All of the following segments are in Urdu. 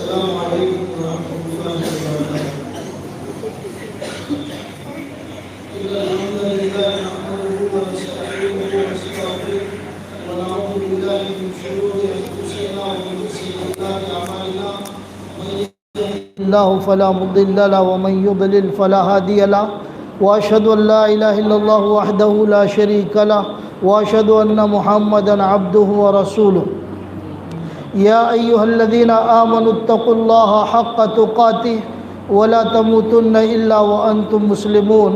السلام عليكم ورحمة الله وبركاته. إن الحمد لله نحمده ونستعينه ونستغفره ونعوذ بالله من شرور أنفسنا ومن سيئات أعمالنا. من يهده الله فلا مضل له ومن يضلل فلا هادي له. وأشهد أن لا إله إلا الله وحده لا شريك له وأشهد أن محمدا عبده ورسوله. يا أيها الذين آمنوا اتقوا الله حق تقاته ولا تموتن إلا وأنتم مسلمون.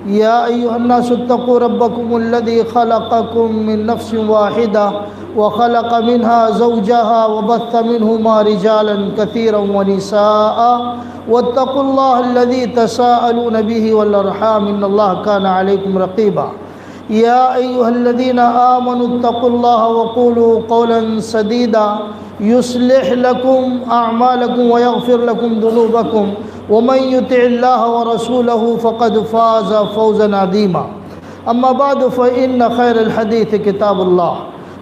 يا أيها الناس اتقوا ربكم الذي خلقكم من نفس واحدة وخلق منها زوجها وبث منهما رجالا كثيرا ونساء واتقوا الله الذي تساءلون به والأرحام إن الله كان عليكم رقيبا. يا أيها الذين آمنوا اتقوا الله وقولوا قولا سديدا يصلح لكم أعمالكم ويغفر لكم ذنوبكم ومن يطع الله ورسوله فقد فاز فوزا عظيما. أما بعد فإن خير الحديث كتاب الله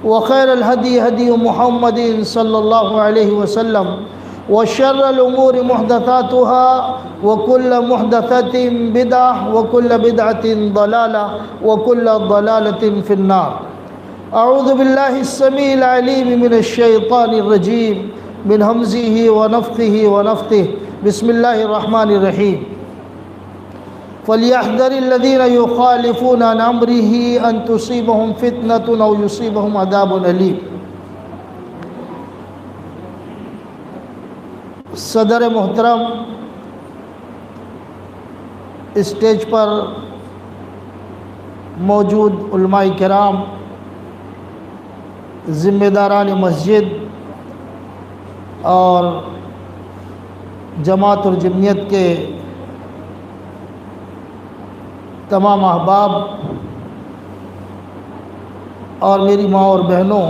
وخير الهدي هدي محمد صلى الله عليه وسلم وشر الأمور محدثاتها وكل محدثة بدعة وكل بدعة ضلالة وكل ضلالة في النار. أعوذ بالله السميع العليم من الشيطان الرجيم من همزه ونفخه ونفثه. بسم الله الرحمن الرحيم. فليحذر الذين يخالفون عن أمره أن تصيبهم فتنة أو يصيبهم عذاب أليم. صدر محترم، اسٹیج پر موجود علماء کرام، ذمہ داران مسجد اور جماعت اور جمعیت کے تمام احباب اور میری ماں اور بہنوں،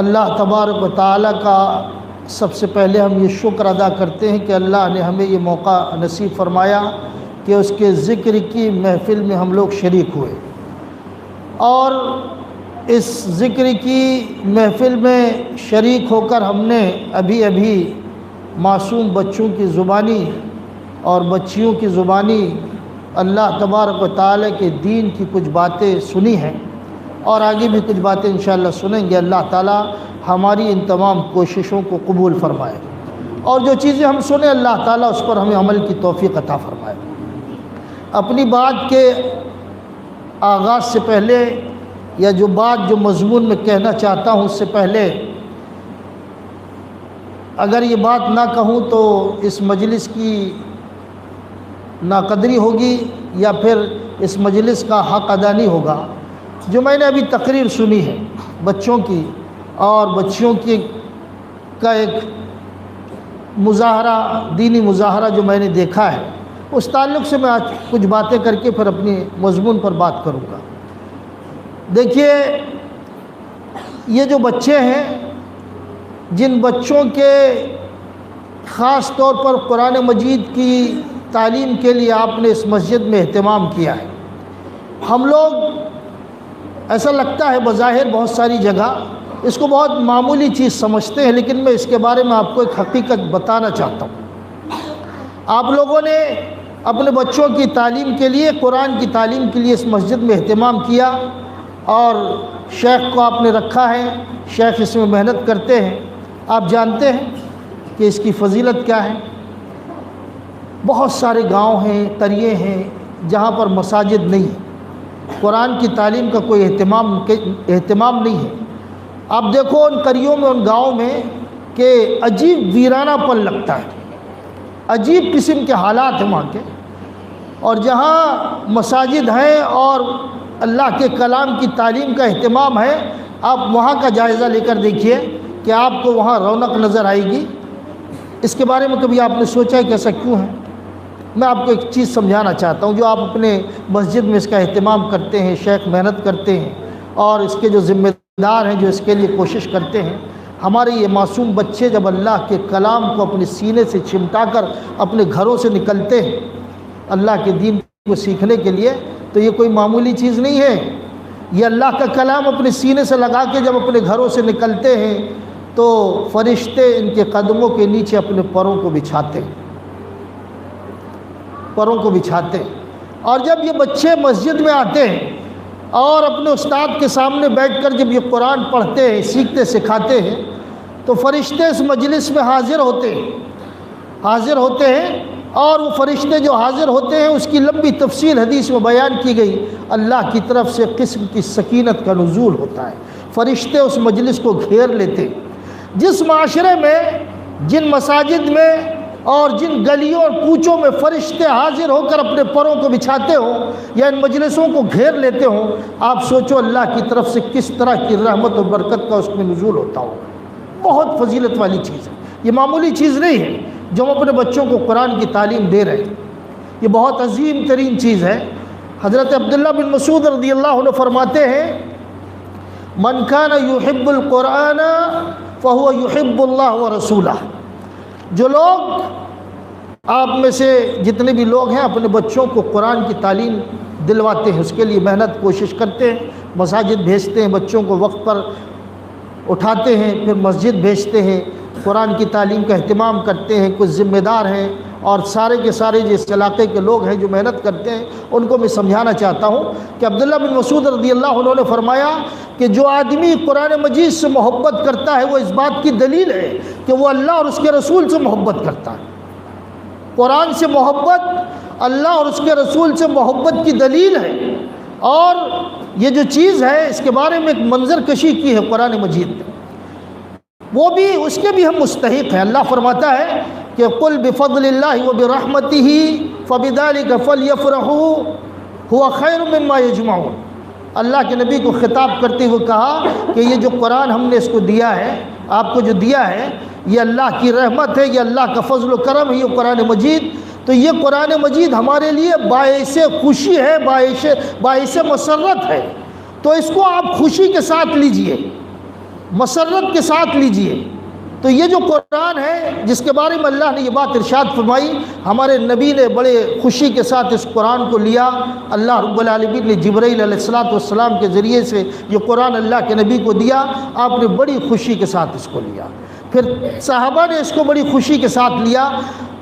اللہ تبارک و تعالیٰ کا سب سے پہلے ہم یہ شکر ادا کرتے ہیں کہ اللہ نے ہمیں یہ موقع نصیب فرمایا کہ اس کے ذکر کی محفل میں ہم لوگ شریک ہوئے، اور اس ذکر کی محفل میں شریک ہو کر ہم نے ابھی معصوم بچوں کی زبانی اور بچیوں کی زبانی اللہ تبارک و تعالیٰ کے دین کی کچھ باتیں سنی ہیں، اور آگے بھی کچھ باتیں انشاءاللہ سنیں گے. اللہ تعالیٰ ہماری ان تمام کوششوں کو قبول فرمائے، اور جو چیزیں ہم سنیں اللہ تعالیٰ اس پر ہمیں عمل کی توفیق عطا فرمائے. اپنی بات کے آغاز سے پہلے، یا جو مضمون میں کہنا چاہتا ہوں اس سے پہلے، اگر یہ بات نہ کہوں تو اس مجلس کی ناقدری ہوگی یا پھر اس مجلس کا حق ادا نہیں ہوگا. جو میں نے ابھی تقریر سنی ہے بچوں کی اور بچیوں کا ایک مظاہرہ، دینی مظاہرہ جو میں نے دیکھا ہے، اس تعلق سے میں آج کچھ باتیں کر کے پھر اپنی مضمون پر بات کروں گا. دیکھیے، یہ جو بچے ہیں، جن بچوں کے خاص طور پر قرآن مجید کی تعلیم کے لیے آپ نے اس مسجد میں اہتمام کیا ہے، ہم لوگ ایسا لگتا ہے بظاہر بہت ساری جگہ اس کو بہت معمولی چیز سمجھتے ہیں، لیکن میں اس کے بارے میں آپ کو ایک حقیقت بتانا چاہتا ہوں. آپ لوگوں نے اپنے بچوں کی تعلیم کے لیے، قرآن کی تعلیم کے لیے اس مسجد میں اہتمام کیا، اور شیخ کو آپ نے رکھا ہے. شیخ اس میں محنت کرتے ہیں. آپ جانتے ہیں کہ اس کی فضیلت کیا ہے. بہت سارے گاؤں ہیں، قریے ہیں جہاں پر مساجد نہیں ہیں، قرآن کی تعلیم کا کوئی اہتمام نہیں ہے. آپ دیکھو ان قریوں میں، ان گاؤں میں کہ عجیب ویرانہ پن لگتا ہے، عجیب قسم کے حالات ہیں وہاں کے. اور جہاں مساجد ہیں اور اللہ کے کلام کی تعلیم کا اہتمام ہے، آپ وہاں کا جائزہ لے کر دیکھیے کہ آپ کو وہاں رونق نظر آئے گی. اس کے بارے میں کبھی آپ نے سوچا ہے کہ ایسا کیوں ہے؟ میں آپ کو ایک چیز سمجھانا چاہتا ہوں. جو آپ اپنے مسجد میں اس کا اہتمام کرتے ہیں، شیخ محنت کرتے ہیں، اور اس کے جو ذمہ دار ہیں جو اس کے لیے کوشش کرتے ہیں، ہمارے یہ معصوم بچے جب اللہ کے کلام کو اپنے سینے سے چمٹا کر اپنے گھروں سے نکلتے ہیں اللہ کے دین کو سیکھنے کے لیے، تو یہ کوئی معمولی چیز نہیں ہے. یہ اللہ کا کلام اپنے سینے سے لگا کے جب اپنے گھروں سے نکلتے ہیں تو فرشتے ان کے قدموں کے نیچے اپنے پروں کو بچھاتے ہیں، پروں کو بچھاتے ہیں۔ اور جب یہ بچے مسجد میں آتے ہیں اور اپنے استاد کے سامنے بیٹھ کر جب یہ قرآن پڑھتے ہیں، سیکھتے سکھاتے ہیں، تو فرشتے اس مجلس میں حاضر ہوتے ہیں اور وہ فرشتے جو حاضر ہوتے ہیں اس کی لمبی تفصیل حدیث میں بیان کی گئی۔ اللہ کی طرف سے قسم کی سکینت کا نزول ہوتا ہے، فرشتے اس مجلس کو گھیر لیتے ہیں۔ جس معاشرے میں، جن مساجد میں اور جن گلیوں اور کوچوں میں فرشتے حاضر ہو کر اپنے پروں کو بچھاتے ہوں یا ان مجلسوں کو گھیر لیتے ہوں، آپ سوچو اللہ کی طرف سے کس طرح کی رحمت و برکت کا اس میں نزول ہوتا ہو۔ بہت فضیلت والی چیز ہے، یہ معمولی چیز نہیں ہے جو ہم اپنے بچوں کو قرآن کی تعلیم دے رہے ہیں، یہ بہت عظیم ترین چیز ہے۔ حضرت عبداللہ بن مسعود رضی اللہ عنہ فرماتے ہیں، من کان یحب القرآن فہو یحب اللہ ورسولہ۔ جو لوگ، آپ میں سے جتنے بھی لوگ ہیں اپنے بچوں کو قرآن کی تعلیم دلواتے ہیں، اس کے لیے محنت کوشش کرتے ہیں، مساجد بھیجتے ہیں، بچوں کو وقت پر اٹھاتے ہیں، پھر مسجد بھیجتے ہیں، قرآن کی تعلیم کا اہتمام کرتے ہیں، کچھ ذمہ دار ہیں اور سارے کے سارے جس علاقے کے لوگ ہیں جو محنت کرتے ہیں، ان کو میں سمجھانا چاہتا ہوں کہ عبداللہ بن مسعود رضی اللہ عنہ نے فرمایا کہ جو آدمی قرآن مجید سے محبت کرتا ہے وہ اس بات کی دلیل ہے کہ وہ اللہ اور اس کے رسول سے محبت کرتا ہے۔ قرآن سے محبت اللہ اور اس کے رسول سے محبت کی دلیل ہے۔ اور یہ جو چیز ہے اس کے بارے میں ایک منظر کشی کی ہے قرآن مجید میں، وہ بھی اس کے بھی ہم مستحق ہیں۔ اللہ فرماتا ہے کہ قل بفضل اللہ وبرحمتہ فبذلک فلیفرحوا هو خیر مما یجمعون۔ اللہ کے نبی کو خطاب کرتے ہوئے کہا کہ یہ جو قرآن ہم نے اس کو دیا ہے، آپ کو جو دیا ہے، یہ اللہ کی رحمت ہے، یہ اللہ کا فضل و کرم ہے، یہ قرآن مجید۔ تو یہ قرآن مجید ہمارے لیے باعث خوشی ہے، باعث مسرت ہے، تو اس کو آپ خوشی کے ساتھ لیجئے، مسرت کے ساتھ لیجئے۔ تو یہ جو قرآن ہے جس کے بارے میں اللہ نے یہ بات ارشاد فرمائی، ہمارے نبی نے بڑے خوشی کے ساتھ اس قرآن کو لیا۔ اللہ رب العالمین نے جبرائیل علیہ السلام کے ذریعے سے یہ قرآن اللہ کے نبی کو دیا، آپ نے بڑی خوشی کے ساتھ اس کو لیا، پھر صحابہ نے اس کو بڑی خوشی کے ساتھ لیا،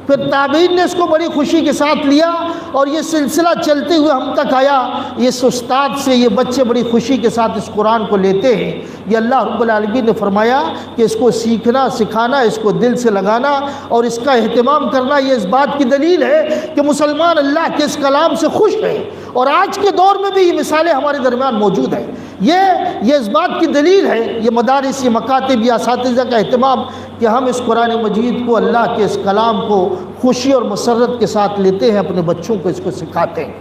پھر تابعین نے اس کو بڑی خوشی کے ساتھ لیا، اور یہ سلسلہ چلتے ہوئے ہم تک آیا۔ اس استاد سے یہ بچے بڑی خوشی کے ساتھ اس قرآن کو لیتے ہیں۔ یہ اللہ رب العالمین نے فرمایا کہ اس کو سیکھنا، سکھانا، اس کو دل سے لگانا اور اس کا اہتمام کرنا، یہ اس بات کی دلیل ہے کہ مسلمان اللہ کے اس کلام سے خوش ہیں، اور آج کے دور میں بھی یہ مثالیں ہمارے درمیان موجود ہیں۔ یہ اس بات کی دلیل ہے، یہ مدارس، یہ مکاتب، یہ اساتذہ کا اہتمام کہ ہم اس قرآن مجید کو، اللہ کے اس کلام کو خوشی اور مسرت کے ساتھ لیتے ہیں، اپنے بچوں کو اس کو سکھاتے ہیں۔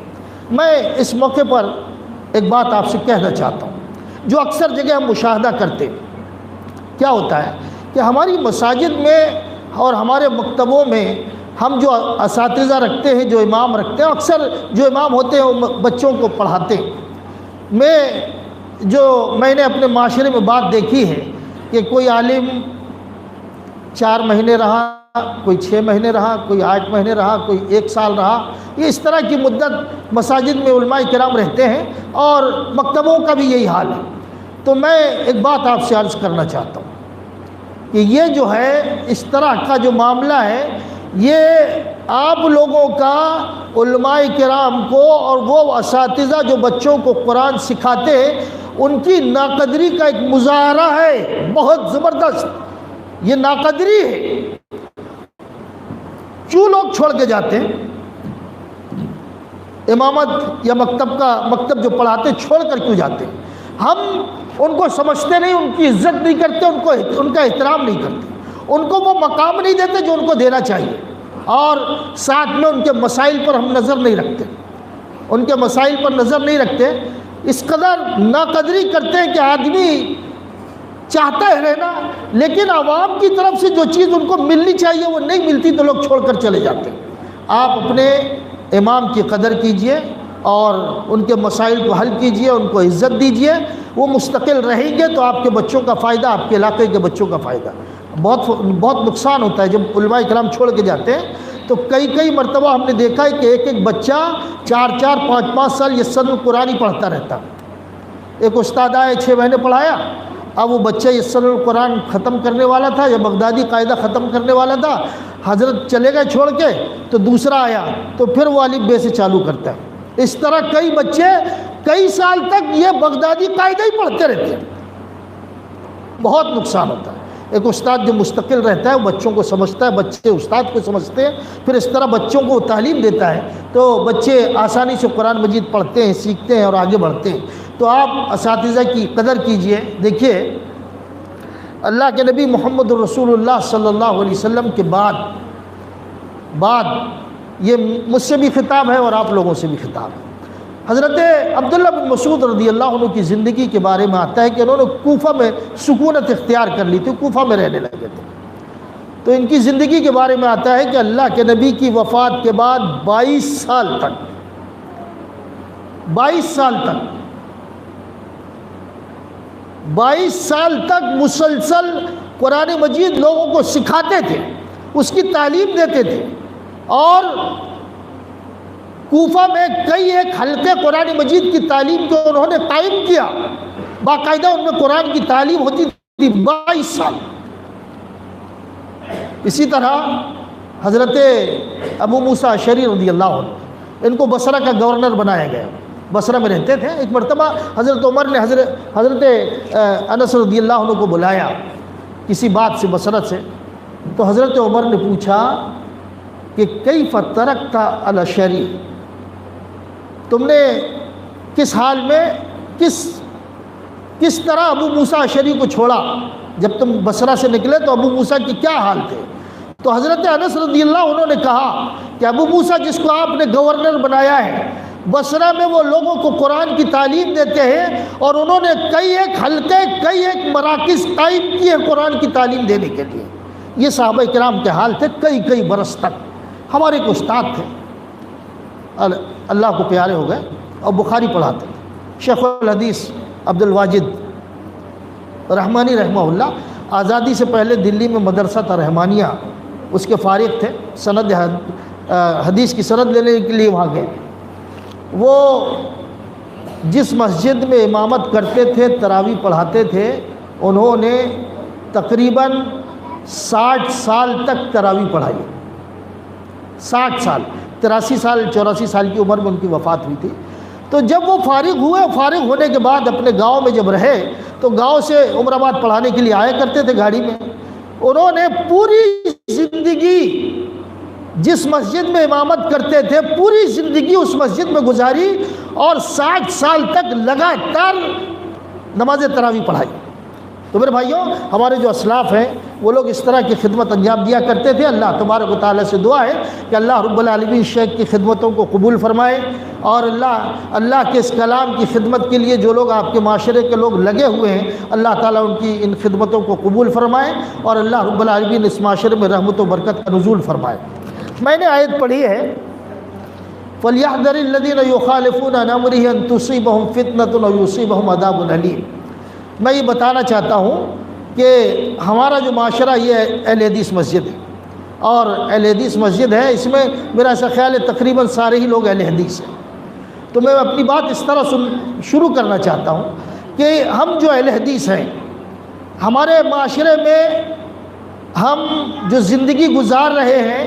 میں اس موقع پر ایک بات آپ سے کہنا چاہتا ہوں، جو اکثر جگہ ہم مشاہدہ کرتے ہیں، کیا ہوتا ہے کہ ہماری مساجد میں اور ہمارے مکتبوں میں ہم جو اساتذہ رکھتے ہیں، جو امام رکھتے ہیں، اکثر جو امام ہوتے ہیں وہ بچوں کو پڑھاتے ہیں۔ میں نے اپنے معاشرے میں بات دیکھی ہے کہ کوئی عالم 4 مہینے رہا، کوئی 6 مہینے رہا، کوئی 8 مہینے رہا، کوئی 1 سال رہا، یہ اس طرح کی مدت مساجد میں علماء کرام رہتے ہیں، اور مکتبوں کا بھی یہی حال ہے۔ تو میں ایک بات آپ سے عرض کرنا چاہتا ہوں کہ یہ جو ہے اس طرح کا جو معاملہ ہے، یہ آپ لوگوں کا علماء کرام کو اور وہ اساتذہ جو بچوں کو قرآن سکھاتے ہیں ان کی ناقدری کا ایک مظاہرہ ہے، بہت زبردست۔ یہ ناقدری ہے، کیوں لوگ چھوڑ کے جاتے ہیں امامت یا مکتب جو پڑھاتے چھوڑ کر کیوں جاتے ہیں؟ ہم ان کو سمجھتے نہیں، ان کی عزت نہیں کرتے، ان کا احترام نہیں کرتے، ان کو وہ مقام نہیں دیتے جو ان کو دینا چاہیے، اور ساتھ میں ان کے مسائل پر ہم نظر نہیں رکھتے، ان کے مسائل پر نظر نہیں رکھتے۔ اس قدر ناقدری کرتے ہیں کہ آدمی چاہتا ہے رہنا، لیکن عوام کی طرف سے جو چیز ان کو ملنی چاہیے وہ نہیں ملتی تو لوگ چھوڑ کر چلے جاتے ہیں۔ آپ اپنے امام کی قدر کیجئے اور ان کے مسائل کو حل کیجئے، ان کو عزت دیجئے، وہ مستقل رہیں گے تو آپ کے بچوں کا فائدہ، آپ کے علاقے کے بچوں کا فائدہ۔ بہت نقصان ہوتا ہے جب علماء کرام چھوڑ کے جاتے ہیں، تو کئی مرتبہ ہم نے دیکھا ہے کہ ایک بچہ 4 5 سال یہ صدر قرآن ہی پڑھتا رہتا۔ ایک استاد آئے 6 مہینے پڑھایا، اب وہ بچہ یسر القرآن ختم کرنے والا تھا یا بغدادی قاعدہ ختم کرنے والا تھا، حضرت چلے گئے چھوڑ کے، تو دوسرا آیا تو پھر وہ الف بے سے چالو کرتا ہے۔ اس طرح کئی بچے کئی سال تک یہ بغدادی قاعدہ ہی پڑھتے رہتے ہیں، بہت نقصان ہوتا ہے۔ ایک استاد جو مستقل رہتا ہے وہ بچوں کو سمجھتا ہے، بچے استاد کو سمجھتے ہیں، پھر اس طرح بچوں کو تعلیم دیتا ہے تو بچے آسانی سے قرآن مجید پڑھتے ہیں، سیکھتے ہیں اور آگے بڑھتے ہیں۔ تو آپ اساتذہ کی قدر کیجئے۔ دیکھیے اللہ کے نبی محمد الرسول اللہ صلی اللہ علیہ وسلم کے بعد یہ مجھ سے بھی خطاب ہے اور آپ لوگوں سے بھی خطاب ہے۔ حضرت عبداللہ بن مسعود رضی اللہ عنہ کی زندگی کے بارے میں آتا ہے کہ انہوں نے کوفہ میں سکونت اختیار کر لی تھی، کوفہ میں رہنے لگے تھے۔ تو ان کی زندگی کے بارے میں آتا ہے کہ اللہ کے نبی کی وفات کے بعد 22 سال تک مسلسل قرآن مجید لوگوں کو سکھاتے تھے، اس کی تعلیم دیتے تھے، اور کوفہ میں کئی ایک حلقے قرآن مجید کی تعلیم کو انہوں نے قائم کیا، باقاعدہ ان میں قرآن کی تعلیم ہوتی تھی 22 سال۔ اسی طرح حضرت ابو موسیٰ اشعری رضی اللہ عنہ، ان کو بصرہ کا گورنر بنایا گیا، بصرہ میں رہتے تھے۔ ایک مرتبہ حضرت عمر نے حضرت انس رضی اللہ عنہ کو بلایا کسی بات سے بصرہ سے، تو حضرت عمر نے پوچھا کہ کیف ترکت الاشعری، تم نے کس حال میں کس طرح ابو موسیٰ اشعری کو چھوڑا؟ جب تم بصرہ سے نکلے تو ابو موسیٰ کی کیا حال تھے؟ تو حضرت انس رضی اللہ عنہ نے کہا کہ ابو موسیٰ جس کو آپ نے گورنر بنایا ہے، بصرہ میں وہ لوگوں کو قرآن کی تعلیم دیتے ہیں، اور انہوں نے کئی ایک حلقے، کئی ایک مراکز قائم کیے قرآن کی تعلیم دینے کے لیے۔ یہ صحابہ کرام کے حال تھے کئی برس تک۔ ہمارے ایک استاد تھے، اللہ کو پیارے ہو گئے، اور بخاری پڑھاتے تھے، شیخ الحدیث عبد الواجد رحمانی رحمہ اللہ۔ آزادی سے پہلے دلی میں مدرسہ تھا رحمانیہ، اس کے فارغ تھے، سند حدیث کی سند لینے کے لیے وہاں گئے۔ وہ جس مسجد میں امامت کرتے تھے، تراویح پڑھاتے تھے، انہوں نے تقریباً 60 سال تک تراویح پڑھائی، 60 سال، 83 سال 84 سال کی عمر میں ان کی وفات ہوئی تھی۔ تو جب وہ فارغ ہوئے، فارغ ہونے کے بعد اپنے گاؤں میں جب رہے تو گاؤں سے عمر آباد پڑھانے کے لیے آیا کرتے تھے گاڑی میں۔ انہوں نے پوری زندگی جس مسجد میں امامت کرتے تھے، پوری زندگی اس مسجد میں گزاری، اور 60 سال تک لگاتار نماز تراویح پڑھائی۔ تو میرے بھائیوں، ہمارے جو اسلاف ہیں وہ لوگ اس طرح کی خدمت انجام دیا کرتے تھے۔ اللہ تبارک و تعالیٰ سے دعا ہے کہ اللہ رب العالمین شیخ کی خدمتوں کو قبول فرمائے، اور اللہ کے اس کلام کی خدمت کے لیے جو لوگ آپ کے معاشرے کے لوگ لگے ہوئے ہیں، اللہ تعالیٰ ان کی ان خدمتوں کو قبول فرمائے، اور اللہ رب العالمین اس معاشرے میں رحمت و برکت کا نزول فرمائے۔ میں نے آیت پڑھی ہے فَلْيَحْذَرِ الَّذِينَ يُخَالِفُونَ عَنْ أَمْرِهِ أَن تُصِيبَهُمْ فِتْنَةٌ أَوْ يُصِيبَهُمْ عَذَابٌ أَلِيمٌ۔ میں یہ بتانا چاہتا ہوں کہ ہمارا جو معاشرہ یہ اہل حدیث مسجد ہے، اور اہل حدیث مسجد ہے، اس میں میرا ایسا خیال ہے تقریباً سارے ہی لوگ اہل حدیث ہیں۔ تو میں اپنی بات اس طرح شروع کرنا چاہتا ہوں کہ ہم جو اہل حدیث ہیں، ہمارے معاشرے میں ہم جو زندگی گزار رہے ہیں،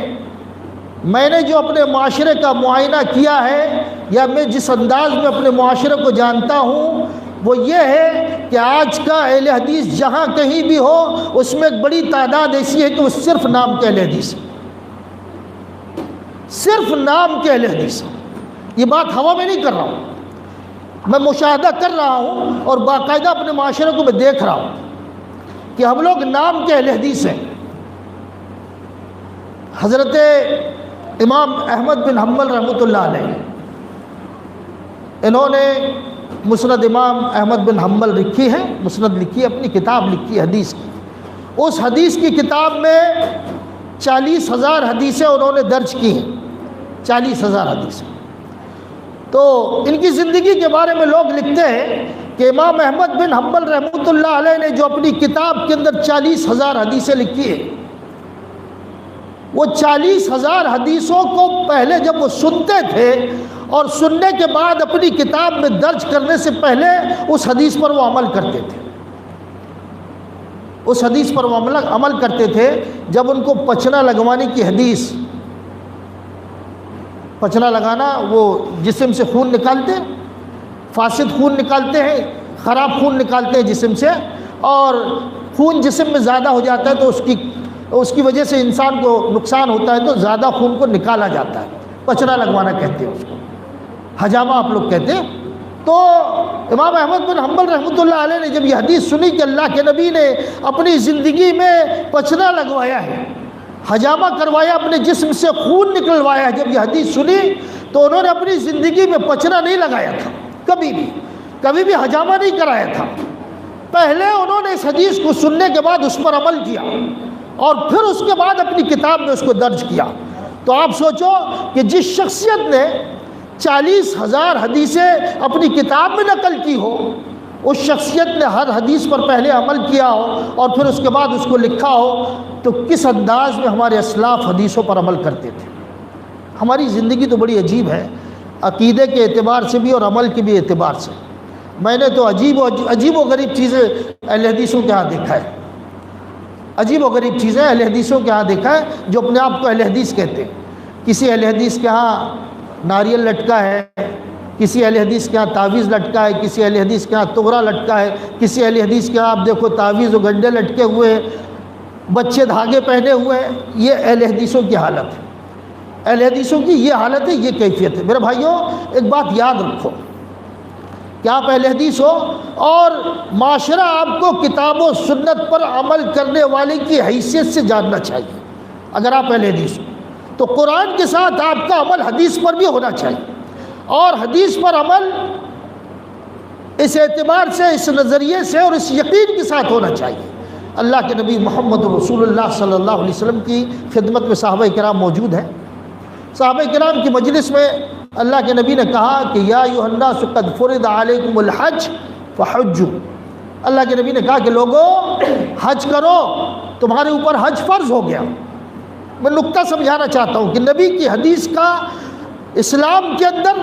میں نے جو اپنے معاشرے کا معائنہ کیا ہے، یا میں جس انداز میں اپنے معاشرے کو جانتا ہوں، وہ یہ ہے کہ آج کا اہل حدیث جہاں کہیں بھی ہو، اس میں ایک بڑی تعداد ایسی ہے کہ وہ صرف نام کے اہل حدیث ہے، صرف نام کے اہل حدیث ہے۔ یہ بات ہوا میں نہیں کر رہا ہوں، میں مشاہدہ کر رہا ہوں، اور باقاعدہ اپنے معاشرے کو میں دیکھ رہا ہوں کہ ہم لوگ نام کے اہل حدیث ہیں۔ حضرت امام احمد بن حنبل رحمۃ اللہ علیہ، انہوں نے مسند امام احمد بن حنبل لکھی ہے، مسند لکھی ہے، اپنی کتاب لکھی ہے حدیث کی۔ اس حدیث کی کتاب میں 40,000 حدیثیں انہوں نے درج کی ہیں، 40,000 حدیثیں۔ تو ان کی زندگی کے بارے میں لوگ لکھتے ہیں کہ امام احمد بن حنبل رحمۃ اللہ علیہ نے جو اپنی کتاب کے اندر 40,000 حدیثیں لکھی ہیں، وہ 40,000 حدیثوں کو پہلے جب وہ سنتے تھے، اور سننے کے بعد اپنی کتاب میں درج کرنے سے پہلے اس حدیث پر وہ عمل کرتے تھے۔ اس حدیث پر وہ عمل کرتے تھے جب ان کو پچنا لگوانے کی حدیث، پچنا لگانا وہ جسم سے خون نکالتے، فاسد خون نکالتے ہیں، خراب خون نکالتے ہیں جسم سے، اور خون جسم میں زیادہ ہو جاتا ہے تو اس کی وجہ سے انسان کو نقصان ہوتا ہے، تو زیادہ خون کو نکالا جاتا ہے، پچنا لگوانا کہتے ہیں اس کو، حجامہ آپ لوگ کہتے ہیں۔ تو امام احمد بن حنبل رحمۃ اللہ علیہ نے جب یہ حدیث سنی کہ اللہ کے نبی نے اپنی زندگی میں پچنا لگوایا ہے، حجامہ کروایا، اپنے جسم سے خون نکلوایا ہے، جب یہ حدیث سنی تو انہوں نے اپنی زندگی میں پچنا نہیں لگایا تھا، کبھی بھی حجامہ نہیں کرایا تھا۔ پہلے انہوں نے اس حدیث کو سننے کے بعد اس پر عمل کیا، اور پھر اس کے بعد اپنی کتاب میں اس کو درج کیا۔ تو آپ سوچو کہ جس شخصیت نے 40,000 حدیثیں اپنی کتاب میں نقل کی ہو، اس شخصیت نے ہر حدیث پر پہلے عمل کیا ہو اور پھر اس کے بعد اس کو لکھا ہو، تو کس انداز میں ہمارے اسلاف حدیثوں پر عمل کرتے تھے۔ ہماری زندگی تو بڑی عجیب ہے، عقیدے کے اعتبار سے بھی اور عمل کے بھی اعتبار سے۔ میں نے تو عجیب و غریب چیزیں اہل حدیثوں کے ہاں دیکھا ہے، عجیب و غریب چیزیں اہل حدیثوں کے ہاں دیکھا ہے، جو اپنے آپ کو اہل حدیث کہتے ہیں۔ کسی اہل حدیث کے ہاں ناریل لٹکا ہے، کسی اہل حدیث کے ہاں تعویذ لٹکا ہے، کسی اہل حدیث کے ہاں تغرا لٹکا ہے، کسی اہل حدیث کے ہاں آپ دیکھو تعویذ و گنڈے لٹکے ہوئے ہیں، بچے دھاگے پہنے ہوئے ہیں۔ یہ اہل حدیثوں کی حالت ہے، اہل حدیثوں کی یہ حالت ہے، یہ کیفیت ہے۔ میرے بھائیوں، ایک بات یاد رکھو کہ آپ اہل حدیث ہو اور معاشرہ آپ کو کتاب و سنت پر عمل کرنے والے کی حیثیت سے جاننا چاہیے۔ اگر آپ اہل حدیث ہو تو قرآن کے ساتھ آپ کا عمل حدیث پر بھی ہونا چاہیے، اور حدیث پر عمل اس اعتبار سے، اس نظریے سے اور اس یقین کے ساتھ ہونا چاہیے۔ اللہ کے نبی محمد رسول اللہ صلی اللہ علیہ وسلم کی خدمت میں صحابہ کرام موجود ہیں۔ صحابہ کرام کی مجلس میں اللہ کے نبی نے کہا کہ یا ایھا الناس قد فرض علیکم الحج فحجوا۔ اللہ کے نبی نے کہا کہ لوگوں حج کرو، تمہارے اوپر حج فرض ہو گیا۔ میں نقطہ سمجھانا چاہتا ہوں کہ نبی کی حدیث کا اسلام کے اندر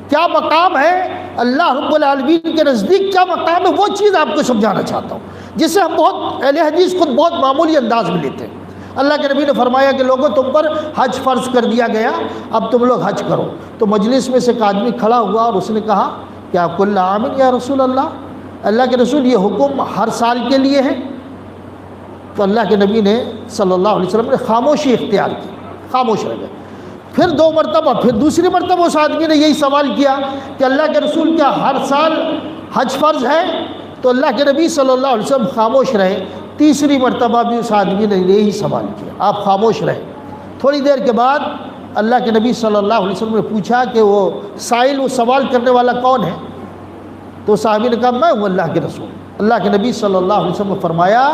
کیا مقام ہے، اللہ رب العالمین کے نزدیک کیا مقام ہے، وہ چیز آپ کو سمجھانا چاہتا ہوں، جسے ہم اہل حدیث خود بہت معمولی انداز میں لیتے ہیں۔ اللہ کے نبی نے فرمایا کہ لوگوں تم پر حج فرض کر دیا گیا، اب تم لوگ حج کرو۔ تو مجلس میں سے ایک آدمی کھڑا ہوا اور اس نے کہا کیا کل عام یا رسول اللہ، اللہ کے رسول یہ حکم ہر سال کے لیے ہے؟ تو اللہ کے نبی نے صلی اللہ علیہ وسلم نے خاموشی اختیار کی، خاموش رہ گئے۔ پھر 2 مرتبہ، پھر دوسری مرتبہ اس آدمی نے یہی سوال کیا کہ اللہ کے رسول کیا ہر سال حج فرض ہے؟ تو اللہ کے نبی صلی اللہ علیہ وسلم خاموش رہے۔ تیسری مرتبہ بھی اس آدمی نے یہی سوال کیا، آپ خاموش رہے۔ تھوڑی دیر کے بعد اللہ کے نبی صلی اللہ علیہ وسلم نے پوچھا کہ وہ سائل، وہ سوال کرنے والا کون ہے؟ تو صحابی نے کہا میں ہوں اللہ کے رسول۔ اللہ کے نبی صلی اللہ علیہ وسلم نے فرمایا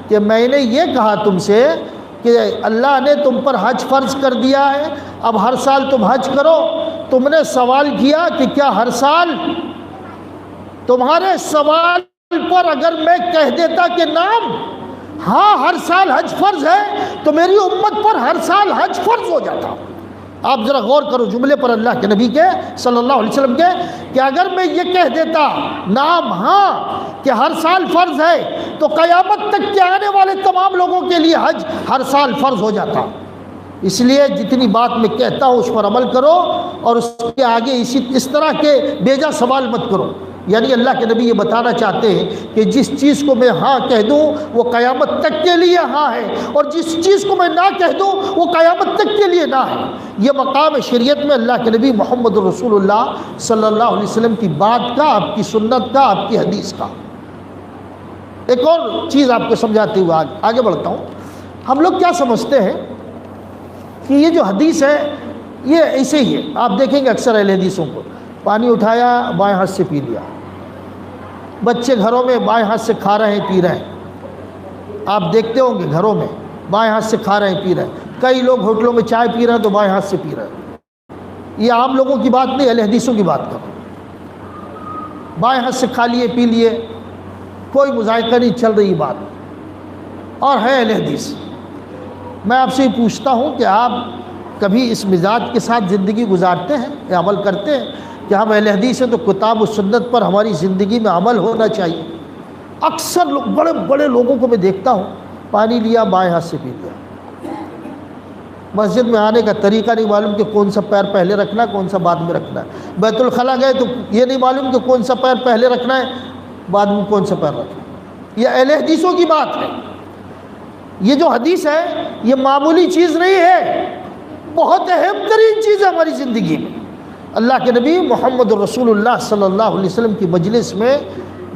کہ میں نے یہ کہا تم سے کہ اللہ نے تم پر حج فرض کر دیا ہے، اب ہر سال تم حج کرو۔ تم نے سوال کیا کہ کیا ہر سال؟ تمہارے سوال پر اگر میں کہہ دیتا کہ نام ہاں ہر سال حج فرض ہے، تو میری امت پر ہر سال حج فرض ہو جاتا۔ آپ ذرا غور کرو جملے پر اللہ کے نبی کے صلی اللہ علیہ وسلم کے، کہ اگر میں یہ کہہ دیتا نام ہاں کہ ہر سال فرض ہے، تو قیامت تک کے آنے والے تمام لوگوں کے لیے حج ہر سال فرض ہو جاتا۔ اس لیے جتنی بات میں کہتا ہوں اس پر عمل کرو، اور اس کے آگے اس طرح کے بیجا سوال مت کرو۔ یعنی اللہ کے نبی یہ بتانا چاہتے ہیں کہ جس چیز کو میں ہاں کہہ دوں وہ قیامت تک کے لیے ہاں ہے، اور جس چیز کو میں نہ کہہ دوں وہ قیامت تک کے لیے نہ ہے۔ یہ مقام ہے شریعت میں اللہ کے نبی محمد رسول اللہ صلی اللہ علیہ وسلم کی بات کا، آپ کی سنت کا، آپ کی حدیث کا۔ ایک اور چیز آپ کو سمجھاتے ہوئے آگے بڑھتا ہوں۔ ہم لوگ کیا سمجھتے ہیں کہ یہ جو حدیث ہے یہ ایسے ہی ہے۔ آپ دیکھیں گے اکثر اہل حدیثوں کو، پانی اٹھایا بائیں ہاتھ سے پی لیا، بچے گھروں میں بائیں ہاتھ سے کھا رہے ہیں پی رہے ہیں۔ آپ دیکھتے ہوں گے گھروں میں بائیں ہاتھ سے کھا رہے ہیں پی رہے ہیں۔ کئی لوگ ہوٹلوں میں چائے پی رہے ہیں تو بائیں ہاتھ سے پی رہے ہیں۔ یہ عام لوگوں کی بات نہیں، اہل حدیثوں کی بات کرو۔ بائیں ہاتھ سے کھا لیے پی لیے، کوئی مذائقہ نہیں، چل رہی بات، اور ہے اہل حدیث۔ میں آپ سے یہ پوچھتا ہوں کہ آپ کبھی اس مزاج کے ساتھ زندگی گزارتے ہیں یا عمل کرتے ہیں کہ ہم اہل حدیث ہیں تو کتاب و سنت پر ہماری زندگی میں عمل ہونا چاہیے؟ اکثر لوگ بڑے بڑے لوگوں کو میں دیکھتا ہوں، پانی لیا بائیں ہاتھ سے پی لیا. مسجد میں آنے کا طریقہ نہیں معلوم کہ کون سا پیر پہلے رکھنا ہے کون سا بعد میں رکھنا ہے. بیت الخلا گئے تو یہ نہیں معلوم کہ کون سا پیر پہلے رکھنا ہے بعد میں کون سا پیر رکھنا ہے. یہ اہل حدیثوں کی بات ہے. یہ جو حدیث ہے یہ معمولی چیز نہیں ہے، بہت اہم ترین چیز ہے ہماری زندگی میں. اللہ کے نبی محمد رسول اللہ صلی اللہ علیہ وسلم کی مجلس میں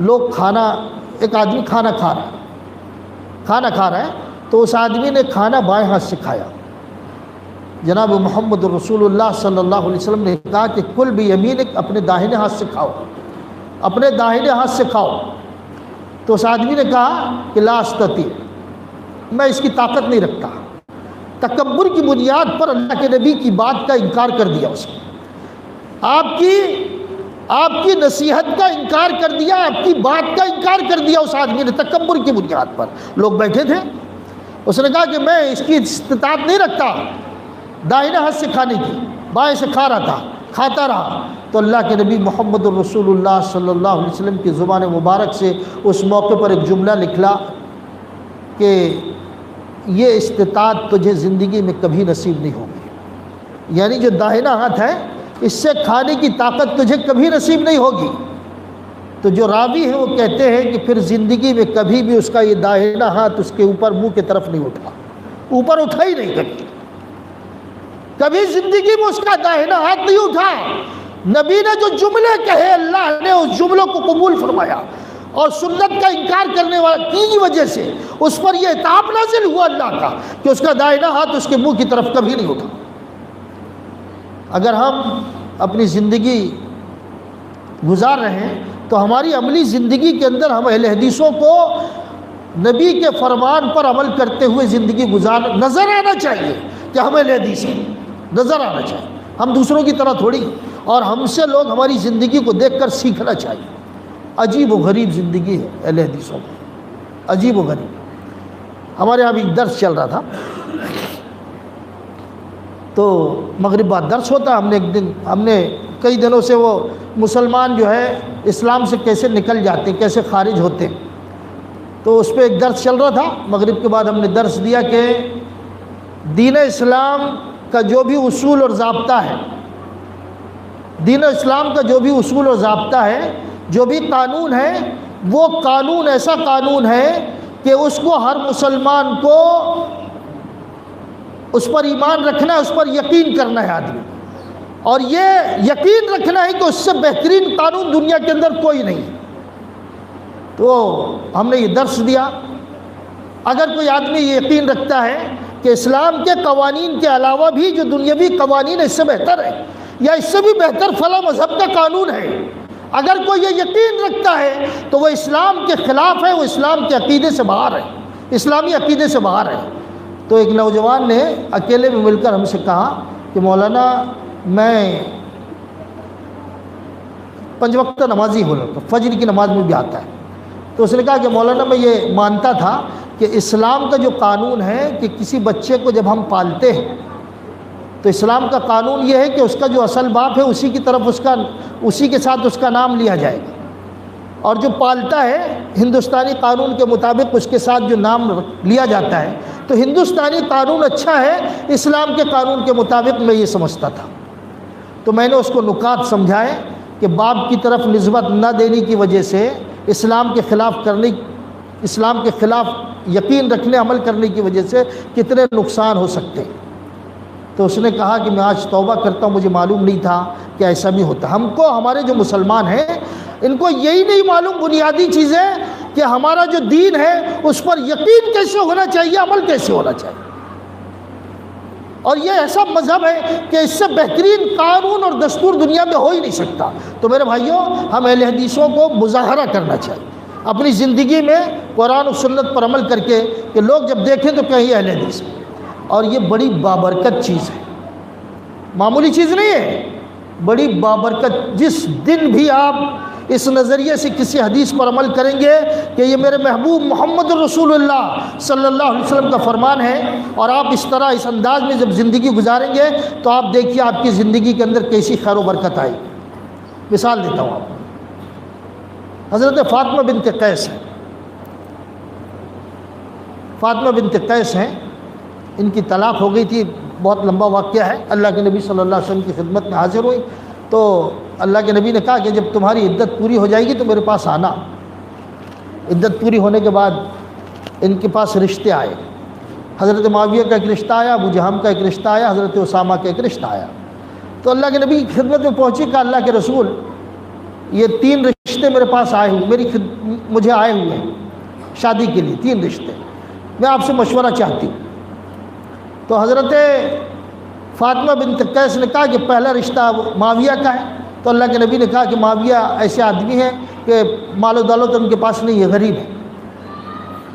لوگ ایک آدمی کھانا کھا رہا ہے تو اس آدمی نے کھانا بائیں ہاتھ سے کھایا. جناب محمد رسول اللہ صلی اللہ علیہ وسلم نے کہا کہ کل بیمینک، اپنے داہنے ہاتھ سے کھاؤ، اپنے داہنے ہاتھ سے کھاؤ. تو اس آدمی نے کہا کہ لا استطیع، میں اس کی طاقت نہیں رکھتا. تکبر کی بنیاد پر اللہ کے نبی کی بات کا انکار کر دیا اس نے. آپ کی نصیحت کا انکار کر دیا، آپ کی بات کا انکار کر دیا اس آدمی نے تکبر کی بنیاد پر. لوگ بیٹھے تھے، اس نے کہا کہ میں اس کی استطاعت نہیں رکھتا دائیں ہاتھ سے کھانے کی، بائیں سے کھا رہا تھا، کھاتا رہا. تو اللہ کے نبی محمد الرسول اللہ صلی اللہ علیہ وسلم کی زبان مبارک سے اس موقع پر ایک جملہ نکلا کہ یہ استطاعت تجھے زندگی میں کبھی نصیب نہیں ہوگی. یعنی جو داہنا ہاتھ ہے اس سے کھانے کی طاقت تجھے کبھی نصیب نہیں ہوگی. تو جو راوی ہیں وہ کہتے ہیں کہ پھر زندگی میں کبھی بھی اس کا یہ داہنا ہاتھ اس کے اوپر منہ کی طرف نہیں اٹھا، اوپر اٹھا ہی نہیں. کبھی زندگی میں اس کا داہنا ہاتھ نہیں اٹھا. نبی نے جو جملے کہے اللہ نے اس جملوں کو قبول فرمایا، اور سنت کا انکار کرنے والا کی وجہ سے اس پر یہ عتاب نازل ہوا اللہ کا کہ اس کا داہنا ہاتھ اس کے منہ کی طرف کبھی نہیں اٹھا. اگر ہم اپنی زندگی گزار رہے ہیں تو ہماری عملی زندگی کے اندر ہم اہل حدیثوں کو نبی کے فرمان پر عمل کرتے ہوئے زندگی نظر آنا چاہیے کہ ہم اہل حدیث ہیں، نظر آنا چاہیے. ہم دوسروں کی طرح تھوڑی، اور ہم سے لوگ ہماری زندگی کو دیکھ کر سیکھنا چاہیے. عجیب و غریب زندگی ہے اہل حدیثوں کی، عجیب و غریب. ہمارے یہاں بھی درس چل رہا تھا تو مغرب بعد درس ہوتا. ہم نے کئی دنوں سے وہ مسلمان جو ہے اسلام سے کیسے نکل جاتے ہیں، کیسے خارج ہوتے ہیں، تو اس پہ ایک درس چل رہا تھا. مغرب کے بعد ہم نے درس دیا کہ دین اسلام کا جو بھی اصول اور ضابطہ ہے، دین اسلام کا جو بھی اصول اور ضابطہ ہے، جو بھی قانون ہے، وہ قانون ایسا قانون ہے کہ اس کو ہر مسلمان کو اس پر ایمان رکھنا ہے، اس پر یقین کرنا ہے آدمی. اور یہ یقین رکھنا ہے کہ اس سے بہترین قانون دنیا کے اندر کوئی نہیں. تو ہم نے یہ درس دیا. اگر کوئی آدمی یہ یقین رکھتا ہے کہ اسلام کے قوانین کے علاوہ بھی جو دنیاوی قوانین اس سے بہتر ہے، یا اس سے بھی بہتر فلاں مذہب کا قانون ہے، اگر کوئی یہ یقین رکھتا ہے تو وہ اسلام کے خلاف ہے، وہ اسلام کے عقیدے سے باہر ہے، اسلامی عقیدے سے باہر ہے. تو ایک نوجوان نے اکیلے میں مل کر ہم سے کہا کہ مولانا میں 5 وقت نمازی ہو رہا، فجر کی نماز میں بھی آتا ہے. تو اس نے کہا کہ مولانا میں یہ مانتا تھا کہ اسلام کا جو قانون ہے کہ کسی بچے کو جب ہم پالتے ہیں تو اسلام کا قانون یہ ہے کہ اس کا جو اصل باپ ہے اسی کی طرف اسی کے ساتھ اس کا نام لیا جائے گا، اور جو پالتا ہے ہندوستانی قانون کے مطابق اس کے ساتھ جو نام لیا جاتا ہے. تو ہندوستانی قانون اچھا ہے، اسلام کے قانون کے مطابق میں یہ سمجھتا تھا. تو میں نے اس کو نکات سمجھائے کہ باپ کی طرف نسبت نہ دینے کی وجہ سے اسلام کے خلاف یقین رکھنے عمل کرنے کی وجہ سے کتنے نقصان ہو سکتے ہیں. تو اس نے کہا کہ میں آج توبہ کرتا ہوں، مجھے معلوم نہیں تھا کہ ایسا بھی ہوتا. ہم کو ہمارے جو مسلمان ہیں ان کو یہی نہیں معلوم بنیادی چیزیں کہ ہمارا جو دین ہے اس پر یقین کیسے ہونا چاہیے، عمل کیسے ہونا چاہیے. اور یہ ایسا مذہب ہے کہ اس سے بہترین قانون اور دستور دنیا میں ہو ہی نہیں سکتا. تو میرے بھائیوں، ہم اہل حدیثوں کو مظاہرہ کرنا چاہیے اپنی زندگی میں قرآن و سنت پر عمل کر کے کہ لوگ جب دیکھیں تو کہیں اہل حدیث. اور یہ بڑی بابرکت چیز ہے، معمولی چیز نہیں ہے، بڑی بابرکت. جس دن بھی آپ اس نظریے سے کسی حدیث پر عمل کریں گے کہ یہ میرے محبوب محمد رسول اللہ صلی اللہ علیہ وسلم کا فرمان ہے، اور آپ اس طرح اس انداز میں جب زندگی گزاریں گے تو آپ دیکھیے آپ کی زندگی کے اندر کیسی خیر و برکت آئی. مثال دیتا ہوں آپ کو. حضرت فاطمہ بنت قیس ہے، فاطمہ بنت قیس ہیں، ان کی طلاق ہو گئی تھی، بہت لمبا واقعہ ہے۔ اللہ کے نبی صلی اللہ علیہ وسلم کی خدمت میں حاضر ہوئی تو اللہ کے نبی نے کہا کہ جب تمہاری عدت پوری ہو جائے گی تو میرے پاس آنا۔ عدت پوری ہونے کے بعد ان کے پاس رشتے آئے، حضرت معاویہ کا ایک رشتہ آیا، ابو جہم کا ایک رشتہ آیا، حضرت اسامہ کا ایک رشتہ آیا۔ تو اللہ کے نبی کی خدمت میں پہنچی، کہا اللہ کے رسول یہ 3 رشتے میرے پاس آئے ہوئے، مجھے آئے ہوئے ہیں شادی کے لیے، 3 رشتے، میں آپ سے مشورہ چاہتی ہوں۔ تو حضرت فاطمہ بنت قیس نے کہا کہ پہلا رشتہ معاویہ کا ہے۔ تو اللہ کے نبی نے کہا کہ معاویہ ایسے آدمی ہیں کہ مال و دولت ان کے پاس نہیں ہے، غریب ہے۔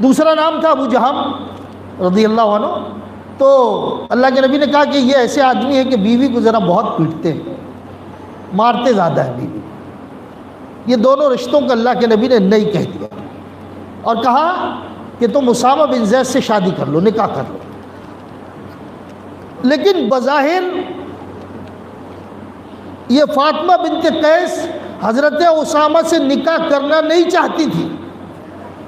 دوسرا نام تھا ابو جہم رضی اللہ عنہ۔ تو اللہ کے نبی نے کہا کہ یہ ایسے آدمی ہیں کہ بیوی کو ذرا بہت پیٹتے ہیں، مارتے زیادہ ہے بیوی۔ یہ دونوں رشتوں کو اللہ کے نبی نے نہیں کہہ دیا اور کہا کہ تم اسامہ بن زید سے شادی کر لو، نکاح کر لو۔ لیکن بظاہر یہ فاطمہ بنت قیس حضرت اسامہ سے نکاح کرنا نہیں چاہتی تھی،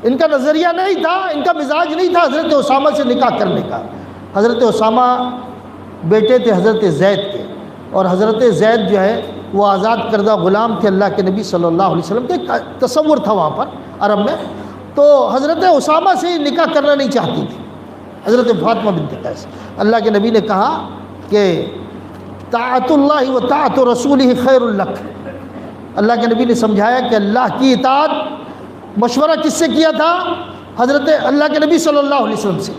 ان کا نظریہ نہیں تھا، ان کا مزاج نہیں تھا حضرت اسامہ سے نکاح کرنے کا۔ حضرت اسامہ بیٹے تھے حضرت زید کے، اور حضرت زید جو ہے وہ آزاد کردہ غلام تھے اللہ کے نبی صلی اللہ علیہ وسلم کے، تصور تھا وہاں پر عرب میں۔ تو حضرت اسامہ سے نکاح کرنا نہیں چاہتی تھی حضرت فاطمہ بنت قیس۔ اللہ کے نبی نے کہا کہ طاعت اللہ و طاعت رسولہ خیر لک۔ اللہ کے نبی نے سمجھایا کہ اللہ کی اطاعت، مشورہ کس سے کیا تھا؟ حضرت اللہ کے نبی صلی اللہ علیہ وسلم سے،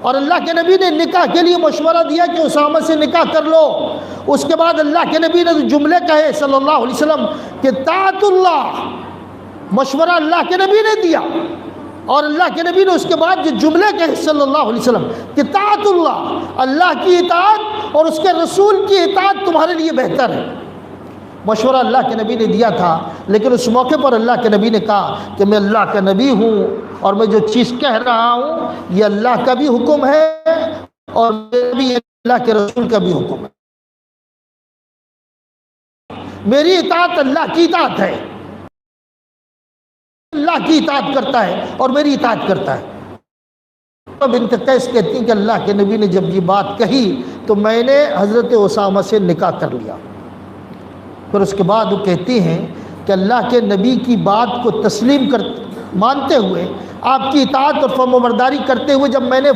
اور اللہ کے نبی نے نکاح کے لیے مشورہ دیا کہ اسامہ سے نکاح کر لو۔ اس کے بعد اللہ کے نبی نے جملے کہے صلی اللہ علیہ وسلم کہ طاعت اللہ، مشورہ اللہ کے نبی نے دیا، اور اللہ کے نبی نے اس کے بعد جو جملے کہے صلی اللہ علیہ وسلم کہ طاعت اللہ، اللہ کی اطاعت اور اس کے رسول کی اطاعت تمہارے لیے بہتر ہے۔ مشورہ اللہ کے نبی نے دیا تھا، لیکن اس موقع پر اللہ کے نبی نے کہا کہ میں اللہ کا نبی ہوں، اور میں جو چیز کہہ رہا ہوں یہ اللہ کا بھی حکم ہے اور بھی اللہ کے رسول کا بھی حکم ہے۔ میری اطاعت اللہ کی اطاعت ہے، اللہ کی اطاعت کرتا ہے اور میری اطاعت کرتا ہے۔ بنت قیس کہتی ہیں کہ اللہ کے نبی نے جب یہ بات کہی تو میں نے حضرت اسامہ سے نکاح کر لیا۔ پھر اس کے بعد وہ کہتی ہیں کہ اللہ کے نبی کی بات کو تسلیم مانتے ہوئے، آپ کی اطاعت اور فرمانبرداری کرتے ہوئے جب میں نے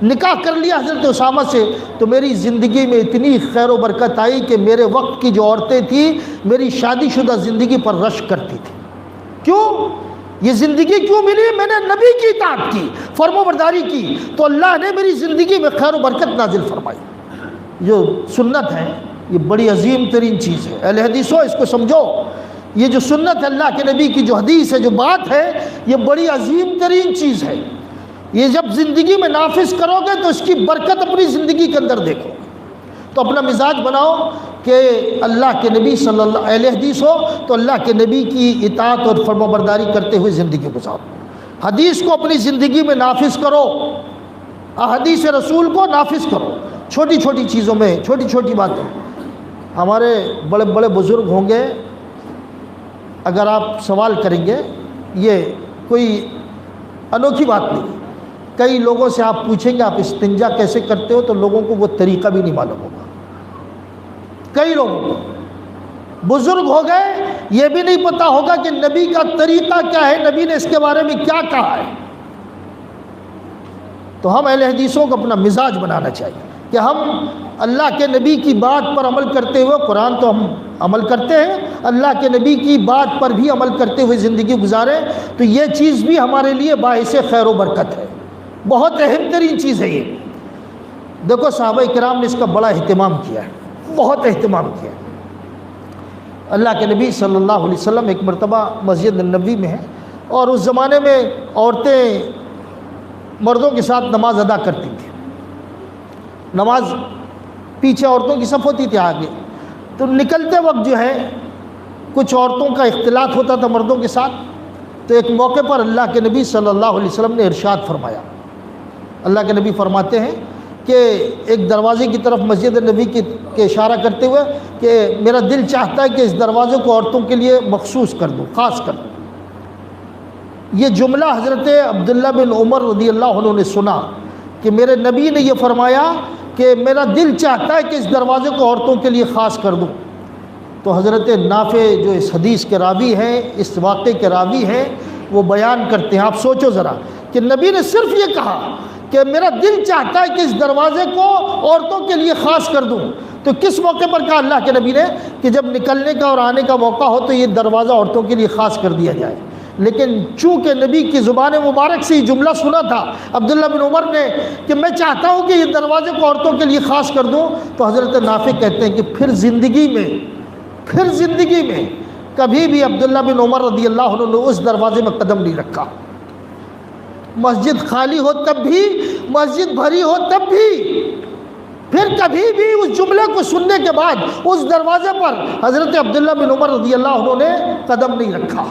نکاح کر لیا حضرت اسامہ سے، تو میری زندگی میں اتنی خیر و برکت آئی کہ میرے وقت کی جو عورتیں تھیں میری شادی شدہ زندگی پر رشک کرتی تھیں۔ کیوں؟ یہ زندگی کیوں ملی؟ میں نے نبی کی اطاعت کی، فرمانبرداری کی، تو اللہ نے میری زندگی میں خیر و برکت نازل فرمائی۔ جو سنت ہے یہ بڑی عظیم ترین چیز ہے، اہل حدیثوں اس کو سمجھو۔ یہ جو سنت ہے اللہ کے نبی کی، جو حدیث ہے، جو بات ہے، یہ بڑی عظیم ترین چیز ہے۔ یہ جب زندگی میں نافذ کرو گے تو اس کی برکت اپنی زندگی کے اندر دیکھو۔ تو اپنا مزاج بناؤ کہ اللہ کے نبی صلی اللہ اہل حدیث ہو تو اللہ کے نبی کی اطاعت اور فرمانبرداری کرتے ہوئے زندگی گزارو۔ حدیث کو اپنی زندگی میں نافذ کرو، احادیث رسول کو نافذ کرو، چھوٹی چھوٹی چیزوں میں، چھوٹی چھوٹی باتیں۔ ہمارے بڑے بڑے بزرگ ہوں گے، اگر آپ سوال کریں گے، یہ کوئی انوکھی بات نہیں۔ کئی لوگوں سے آپ پوچھیں گے آپ استنجا کیسے کرتے ہو تو لوگوں کو وہ طریقہ بھی نہیں معلوم ہوگا۔ کئی لوگوں کو بزرگ ہو گئے یہ بھی نہیں پتہ ہوگا کہ نبی کا طریقہ کیا ہے، نبی نے اس کے بارے میں کیا کہا ہے۔ تو ہم اہل حدیثوں کو اپنا مزاج بنانا چاہیے کہ ہم اللہ کے نبی کی بات پر عمل کرتے ہوئے، قرآن تو ہم عمل کرتے ہیں، اللہ کے نبی کی بات پر بھی عمل کرتے ہوئے زندگی گزاریں، تو یہ چیز بھی ہمارے لیے باعث خیر و برکت ہے، بہت اہم ترین چیز ہے یہ۔ دیکھو صحابہ کرام نے اس کا بڑا اہتمام کیا ہے، بہت اہتمام کیا ہے۔ اللہ کے نبی صلی اللہ علیہ وسلم ایک مرتبہ مسجد نبوی میں ہیں، اور اس زمانے میں عورتیں مردوں کے ساتھ نماز ادا کرتی تھیں۔ نماز پیچھے عورتوں کی صف ہوتی تھی، آگے تو نکلتے وقت جو ہے کچھ عورتوں کا اختلاط ہوتا تھا مردوں کے ساتھ۔ تو ایک موقع پر اللہ کے نبی صلی اللہ علیہ وسلم نے ارشاد فرمایا، اللہ کے نبی فرماتے ہیں کہ ایک دروازے کی طرف مسجد نبی کے اشارہ کرتے ہوئے کہ میرا دل چاہتا ہے کہ اس دروازے کو عورتوں کے لیے مخصوص کر دوں، خاص کر دوں۔ یہ جملہ حضرت عبداللہ بن عمر رضی اللہ عنہ نے سنا کہ میرے نبی نے یہ فرمایا کہ میرا دل چاہتا ہے کہ اس دروازے کو عورتوں کے لیے خاص کر دوں. تو حضرت نافع جو اس حدیث کے راوی ہیں، اس واقعے کے راوی ہیں، وہ بیان کرتے ہیں. آپ سوچو ذرا کہ نبی نے صرف یہ کہا کہ میرا دل چاہتا ہے کہ اس دروازے کو عورتوں کے لیے خاص کر دوں. تو کس موقع پر کہا اللہ کے نبی نے کہ جب نکلنے کا اور آنے کا موقع ہو تو یہ دروازہ عورتوں کے لیے خاص کر دیا جائے. لیکن چونکہ نبی کی زبان مبارک سے یہ جملہ سنا تھا عبداللہ بن عمر نے کہ میں چاہتا ہوں کہ یہ دروازے کو عورتوں کے لیے خاص کر دوں، تو حضرت نافع کہتے ہیں کہ پھر زندگی میں کبھی بھی عبداللہ بن عمر رضی اللہ عنہ نے اس دروازے میں قدم نہیں رکھا. مسجد خالی ہو تب بھی، مسجد بھری ہو تب بھی، پھر کبھی بھی اس جملے کو سننے کے بعد اس دروازے پر حضرت عبداللہ بن عمر رضی اللہ عنہ نے قدم نہیں رکھا.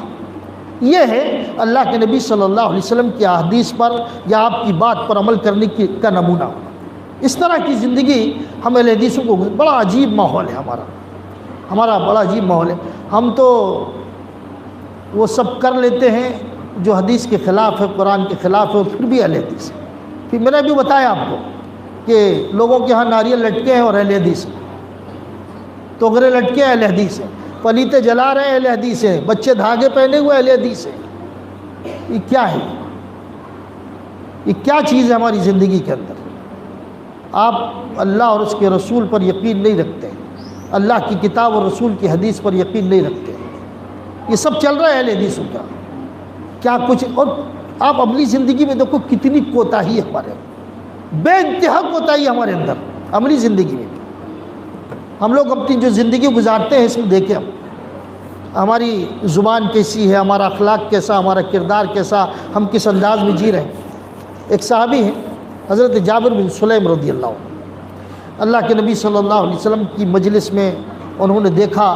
یہ ہے اللہ کے نبی صلی اللہ علیہ وسلم کی احادیث پر یا آپ کی بات پر عمل کرنے کا نمونہ. اس طرح کی زندگی ہم اہل حدیثوں کو، بڑا عجیب ماحول ہے ہمارا بڑا عجیب ماحول ہے. ہم تو وہ سب کر لیتے ہیں جو حدیث کے خلاف ہے، قرآن کے خلاف ہے، اور پھر بھی اہل حدیث ہے. پھر میں نے بھی بتایا آپ کو کہ لوگوں کے ہاں ناریل لٹکے ہیں اور اہل حدیث ہیں، توغرے لٹکے ہیں اہل حدیث ہیں، پلیتے جلا رہے ہیں اہل حدیث ہیں، بچے دھاگے پہنے ہوئے اہل حدیث ہیں. یہ کیا ہے؟ یہ کیا چیز ہے ہماری زندگی کے اندر؟ آپ اللہ اور اس کے رسول پر یقین نہیں رکھتے، اللہ کی کتاب اور رسول کی حدیث پر یقین نہیں رکھتے. یہ سب چل رہا ہے اہل حدیثوں کا کیا کچھ. اور آپ اپنی زندگی میں دیکھو کتنی کوتاہی ہمارے، بے انتہا کوتاہی ہمارے اندر عملی زندگی میں. ہم لوگ اپنی جو زندگی گزارتے ہیں اس میں دیکھیں ہماری زبان کیسی ہے، ہمارا اخلاق کیسا، ہمارا کردار کیسا، ہم کس انداز میں جی رہے ہیں. ایک صحابی ہیں حضرت جابر بن سلیم رضی اللہ عنہ، اللہ کے نبی صلی اللہ علیہ وسلم کی مجلس میں انہوں نے دیکھا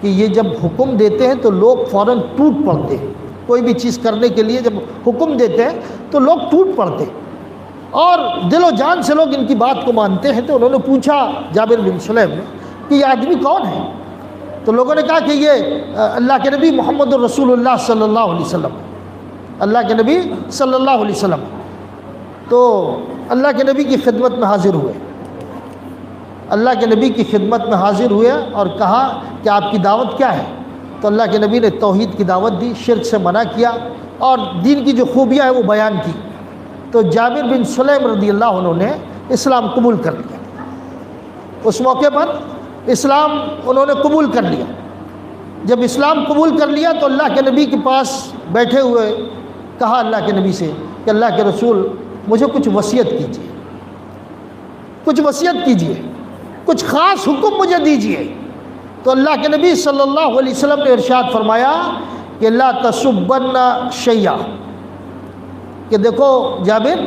کہ یہ جب حکم دیتے ہیں تو لوگ فوراً ٹوٹ پڑتے ہیں. کوئی بھی چیز کرنے کے لیے جب حکم دیتے ہیں تو لوگ ٹوٹ پڑتے ہیں اور دل و جان سے لوگ ان کی بات کو مانتے ہیں. تو انہوں نے پوچھا جابر بن سلیم نے کہ یہ آدمی کون ہے؟ تو لوگوں نے کہا کہ یہ اللہ کے نبی محمد الرسول اللہ صلی اللہ علیہ وسلم، اللہ کے نبی صلی اللہ علیہ وسلم. تو اللہ کے نبی کی خدمت میں حاضر ہوئے، اللہ کے نبی کی خدمت میں حاضر ہوئے اور کہا کہ آپ کی دعوت کیا ہے؟ تو اللہ کے نبی نے توحید کی دعوت دی، شرک سے منع کیا اور دین کی جو خوبیاں ہیں وہ بیان کی. تو جابر بن سلیم رضی اللہ عنہ نے اسلام قبول کر لیا. اس موقع پر اسلام انہوں نے قبول کر لیا. جب اسلام قبول کر لیا تو اللہ کے نبی کے پاس بیٹھے ہوئے کہا اللہ کے نبی سے کہ اللہ کے رسول مجھے کچھ وصیت کیجیے، کچھ وصیت کیجیے، کچھ خاص حکم مجھے دیجیے. تو اللہ کے نبی صلی اللہ علیہ وسلم نے ارشاد فرمایا کہ لا تسبن شیئا، کہ دیکھو جابر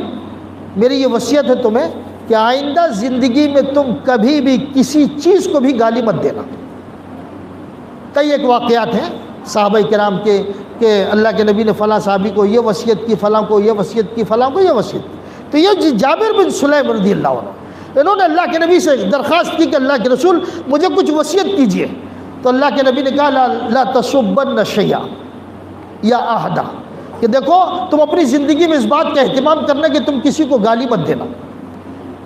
میری یہ وصیت ہے تمہیں کہ آئندہ زندگی میں تم کبھی بھی کسی چیز کو بھی گالی مت دینا. کئی ایک واقعات ہیں صحابہ کرام کے کہ اللہ کے نبی نے فلاں صحابی کو یہ وصیت کی، فلاں کو یہ وصیت کی، فلاں کو یہ وصیت کی. تو یہ جابر بن سلیم رضی اللہ عنہ انہوں نے اللہ کے نبی سے درخواست کی کہ اللہ کے رسول مجھے کچھ وصیت کیجیے. تو اللہ کے نبی نے کہا لا تسبن شیئا یا احدا، کہ دیکھو تم اپنی زندگی میں اس بات کا اہتمام کرنا کہ تم کسی کو گالی مت دینا.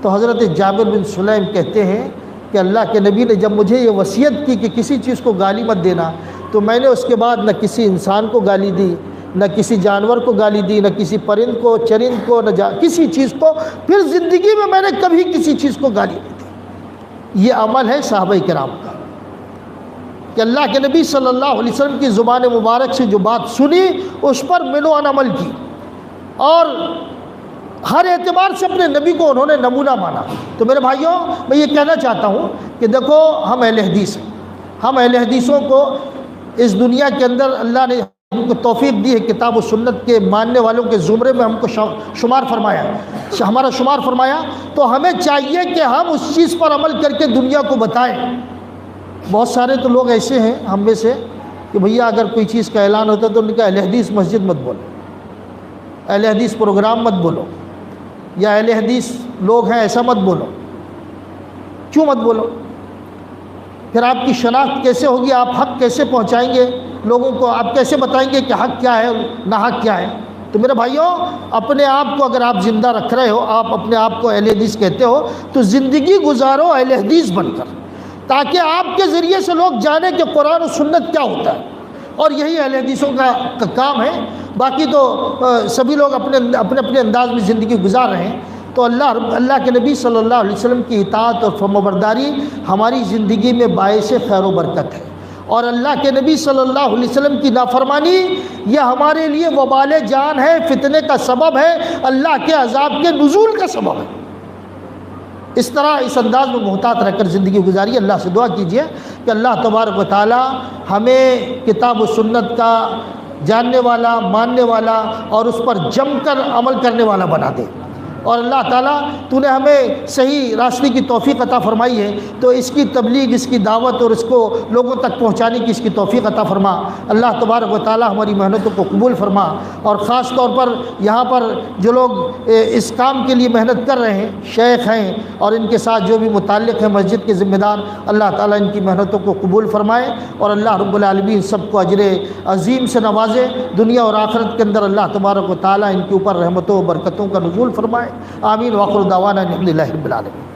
تو حضرت جابر بن سلیم کہتے ہیں کہ اللہ کے نبی نے جب مجھے یہ وصیت کی کہ کسی چیز کو گالی مت دینا، تو میں نے اس کے بعد نہ کسی انسان کو گالی دی، نہ کسی جانور کو گالی دی، نہ کسی پرند کو، چرند کو، نہ کسی چیز کو. پھر زندگی میں نے کبھی کسی چیز کو گالی نہیں دی. یہ عمل ہے صحابہ کرام کا کہ اللہ کے نبی صلی اللہ علیہ وسلم کی زبان مبارک سے جو بات سنی اس پر منو ان عمل کی اور ہر اعتبار سے اپنے نبی کو انہوں نے نمونہ مانا. تو میرے بھائیوں میں یہ کہنا چاہتا ہوں کہ دیکھو ہم اہل حدیث ہیں، ہم اہل حدیثوں کو اس دنیا کے اندر اللہ نے ہم کو توفیق دی ہے، کتاب و سنت کے ماننے والوں کے زمرے میں ہم کو شمار فرمایا، ہمارا شمار فرمایا. تو ہمیں چاہیے کہ ہم اس چیز پر عمل کر کے دنیا کو بتائیں. بہت سارے تو لوگ ایسے ہیں ہم میں سے کہ بھیا اگر کوئی چیز کا اعلان ہوتا ہے تو ان کا اہل حدیث مسجد مت بولو، اہل حدیث پروگرام مت بولو، یا اہل حدیث لوگ ہیں ایسا مت بولو. کیوں مت بولو؟ پھر آپ کی شناخت کیسے ہوگی؟ آپ حق کیسے پہنچائیں گے لوگوں کو آپ کیسے بتائیں گے کہ حق کیا ہے ناحق کیا ہے؟ تو میرے بھائیوں، اپنے آپ کو اگر آپ زندہ رکھ رہے ہو، آپ اپنے آپ کو اہل حدیث کہتے ہو، تو زندگی گزارو اہل حدیث بن کر، تاکہ آپ کے ذریعے سے لوگ جانیں کہ قرآن و سنت کیا ہوتا ہے، اور یہی اہل حدیثوں کا کام ہے۔ باقی تو سبھی لوگ اپنے اپنے انداز میں زندگی گزار رہے ہیں۔ تو اللہ کے نبی صلی اللہ علیہ وسلم کی اطاعت اور فرمانبرداری ہماری زندگی میں باعث خیر و برکت ہے، اور اللہ کے نبی صلی اللہ علیہ وسلم کی نافرمانی یہ ہمارے لیے وبال جان ہے، فتنے کا سبب ہے، اللہ کے عذاب کے نزول کا سبب ہے۔ اس طرح اس انداز میں محتاط رہ کر زندگی گزاری۔ اللہ سے دعا کیجیے کہ اللہ تبارک و تعالی ہمیں کتاب و سنت کا جاننے والا، ماننے والا اور اس پر جم کر عمل کرنے والا بنا دے، اور اللہ تعالیٰ تو نے ہمیں صحیح راستے کی توفیق عطا فرمائی ہے، تو اس کی تبلیغ، اس کی دعوت اور اس کو لوگوں تک پہنچانے کی اس کی توفیق عطا فرما۔ اللہ تبارک و تعالیٰ ہماری محنتوں کو قبول فرما، اور خاص طور پر یہاں پر جو لوگ اس کام کے لیے محنت کر رہے ہیں، شیخ ہیں اور ان کے ساتھ جو بھی متعلق ہیں، مسجد کے ذمہ دار، اللہ تعالیٰ ان کی محنتوں کو قبول فرمائے، اور اللہ رب العالمین سب کو اجر عظیم سے نوازے، دنیا اور آخرت کے اندر اللہ تبارک و تعالیٰ ان کے اوپر رحمتوں و برکتوں کا نزول فرمائے۔ آمین۔ وآخر دعوانا الحمد للہ رب العالمین۔